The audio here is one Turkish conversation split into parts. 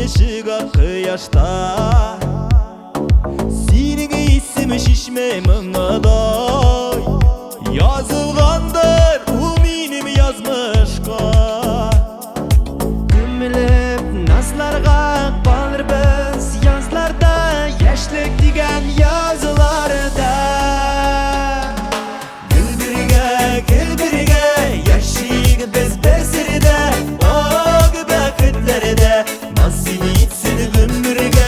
Işığa kıyaşta senin ismi şişme mınaday yazılgandır uminim yazmışka Gümülüp nazlarga balır biz yazlarda yaşlık digen yazılarda Gül birge yaşıyık biz bir siride o gibi kütlerde Nasıl içsin ömürge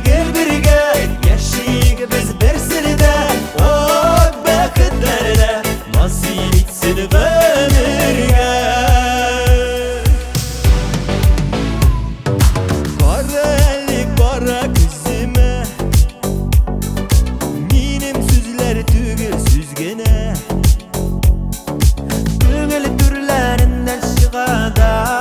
Gül birge yaşayık biz bir sırada O vakitlerinde Nasıl içsin ömürge Kara ellik kara küzüme Minim süzler tügül süzgene Tügül türlerinden çıkada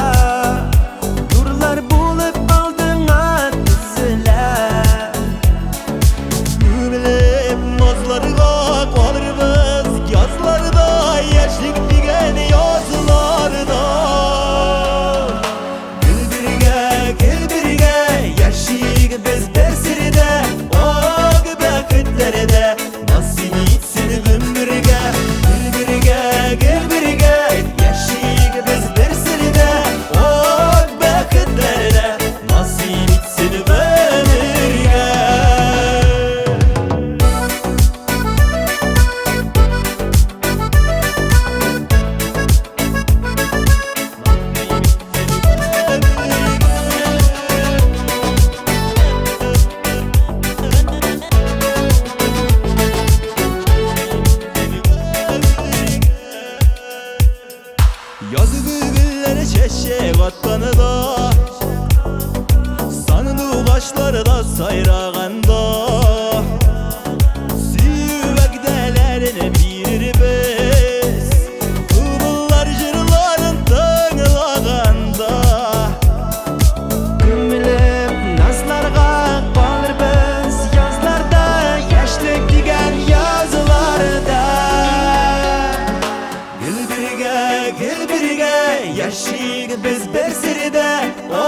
Yaşıyık biz bir sırada O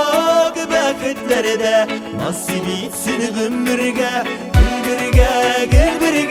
vakitlerinde Nasıl bitsin ömürge Gül birge